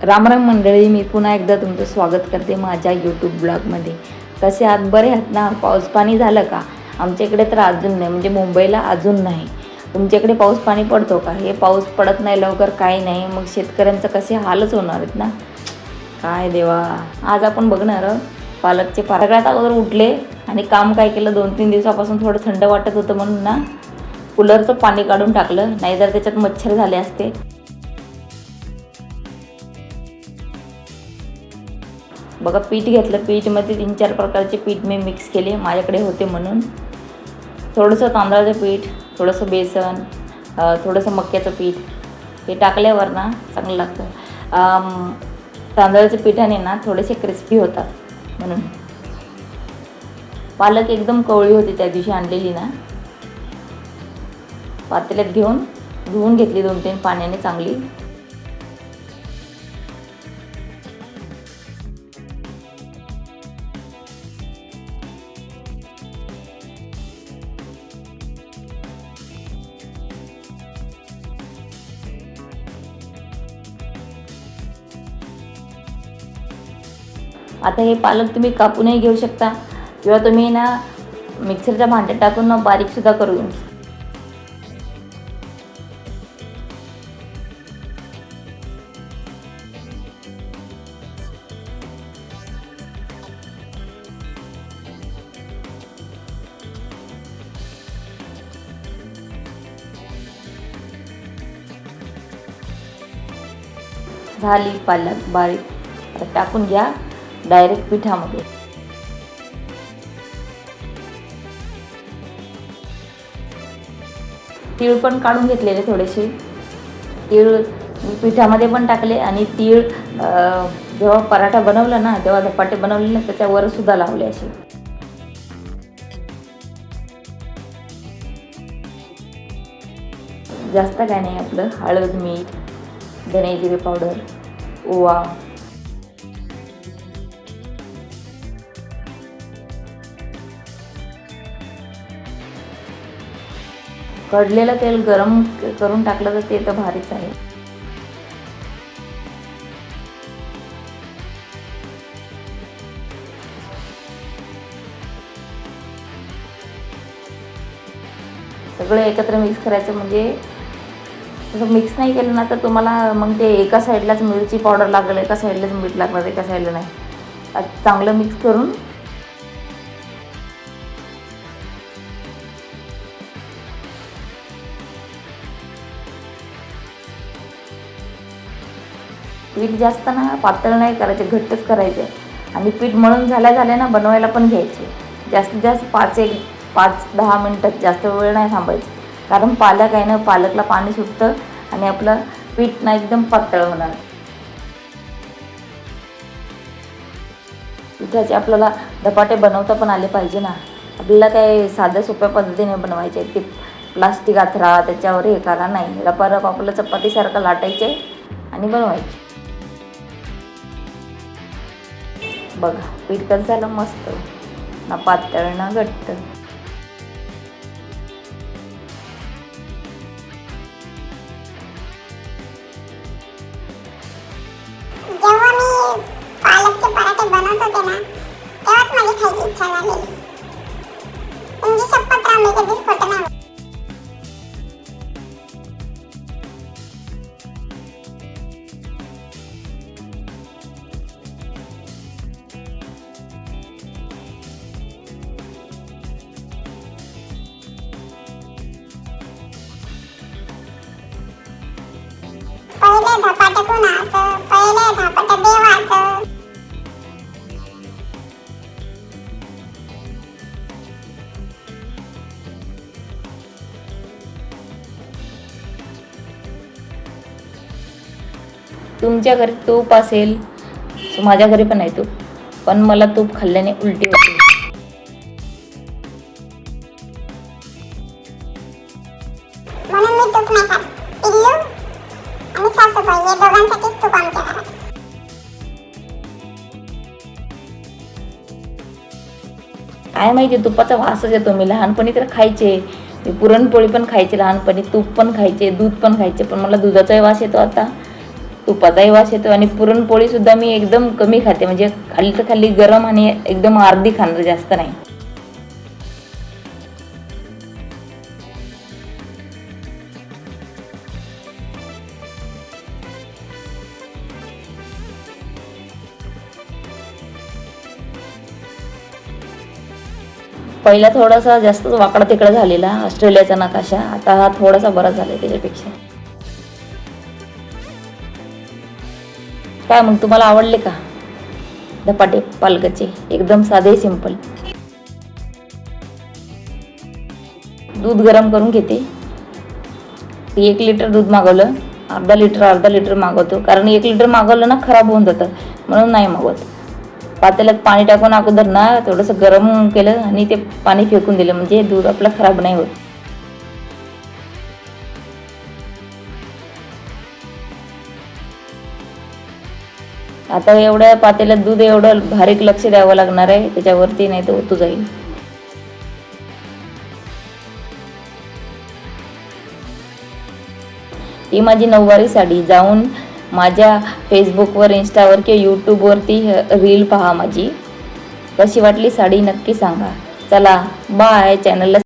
राम राम मंडळी, मी पुन्हा एकदा तुमचं स्वागत करते माझ्या यूट्यूब ब्लॉगमध्ये. कसे आहात? बरे आहात ना? पाऊस पाणी झालं का? आमच्या इकडे तर अजून नाही, म्हणजे मुंबईला अजून नाही. तुमच्याकडे पाऊस पाणी पडतो का? हे पाऊस पडत नाही लवकर, काही नाही. मग शेतकऱ्यांचं कसे हालच होणार आहेत ना. काय देवा. आज आपण बघणार पालकचे सगळ्यात अगोदर उठले आणि काम काय केलं, 2-3 दिवसापासून थोडं थंड वाटत होतं म्हणून ना कूलरचं पाणी काढून टाकलं, नाहीतर त्याच्यात मच्छर झाले असते. बघा, पीठ घेतलं. पीठमध्ये 3-4 प्रकारचे पीठ मी मिक्स केले, माझ्याकडे होते म्हणून. थोडंसं तांदळाचं पीठ, थोडंसं बेसन, थोडंसं मक्याचं पीठ हे टाकल्यावर ना चांगलं लागतं. तांदळाच्या पिठाने ना थोडेसे क्रिस्पी होतात म्हणून. पालक एकदम कवळी होती त्या दिवशी आणलेली ना. पातेल्यात घेऊन धुवून घेतली 2-3 पाण्याने चांगली. आता हे पालक तुम्ही कापूनही घेऊ शकता किंवा तुम्ही ना मिक्सरच्या भांड्यात टाकून ना बारीकसुद्धा करू. झाली पालक बारीक. आता टाकून घ्या डायरेक्ट पिठामध्ये. तीळ पण काढून घेतलेले थोडेसे. तीळ मी पिठामध्ये पण टाकले आणि तीळ जेव्हा पराठा बनवला ना, तेव्हा धपाटे बनवले ना, त्याच्यावर सुद्धा लावले असे. जास्त काय नाही, आपलं हळद, मीठ, धने जिरे पावडर, ओवा, कडलेलं तेल गरम करून टाकलं तर ते तर भारीच आहे. सगळं एकत्र मिक्स करायचं. म्हणजे तसं मिक्स नाही केलं ना तर तुम्हाला मग ते एका साईडलाच मिरची पावडर लागेल, एका साईडलाच मीठ लागणार, एका साईडला नाही. चांगलं मिक्स करून पीठ जास्त ना पातळ नाही करायचे, घट्टच करायचे. आणि पीठ मळून झाल्या ना बनवायला पण घ्यायचे. जास्तीत जास्त 5-10 मिनटात, जास्त वेळ नाही थांबायचं. कारण पालक आहे ना, पालकला पाणी सुटतं आणि आपलं पीठ ना एकदम पातळ होणार. पिठाचे आपल्याला धपाटे बनवता पण आले पाहिजे ना. आपल्याला काय साध्या सोप्या पद्धतीने बनवायचे. ते प्लास्टिक आथरा त्याच्यावर हे करा नाही, रपारप आपलं चपातीसारखं लाटायचे आणि बनवायचे. बघा पीठ कसं झालं, मस्त ना पातळ ना घट्ट. जेव्हा मी पालकचे पराठे बनवत होते ना, तेव्हाच माझी खायची इच्छा झाली. म्हणजे शपथ राम, मी कधीच खोटं नाही. पहिले धपाटे कुणाचं, पहिले धपाटे देवाचं. तुमच्या घरी तूप असेल, माझ्या घरी पण आहे तूप, पण मला तूप खाल्ल्याने उलटी होते. म्हणून मी तूप नाही खात. पिल्लू आणि सासूबाई या दोघांसाठीच तूप आमच्या घरात. काय माहिती, तुपाचा वासच येतो. मी लहानपणी तर खायचे, मी पुरणपोळी पण खायचे लहानपणी, तूप पण खायचे, दूध पण खायचे, पण मला दुधाचा वास येतो आता. तुपाचाही वास येतो आणि पुरणपोळी सुद्धा मी एकदम कमी खाते, म्हणजे खाली तर खाली गरम आणि एकदम अर्धी खाणार, जास्त नाही. पहिला थोडासा जास्तच वाकडा तिकडा झालेला ऑस्ट्रेलियाचा नकाशा, आता हा थोडासा बरा झालाय त्याच्यापेक्षा. काय मग तुम्हाला आवडले का धपाटे पालकाचे? एकदम साधे सिंपल. दूध गरम करून घेते. 1 लिटर दूध मागवलं, अर्धा लिटर मागवतो, कारण 1 लिटर मागवलं ना खराब होऊन जातं, म्हणून नाही मागवत. पातेल्यात पाणी टाकून अगोदर ना थोडंसं गरम केलं आणि ते पाणी फेकून दिलं, म्हणजे दूध आपलं खराब नाही होत. आता एवढ्या पातेल्यात दूध एवढं बारीक लक्ष द्यावं लागणार आहे त्याच्यावरती, नाही तर ओतू जाईल. ही माझी नऊवारी साडी. जाऊन माझ्या फेसबुकवर, इंस्टावर किंवा यूट्यूबवरती रील पहा माझी. कशी वाटली साडी नक्की सांगा. चला बाय. चॅनलला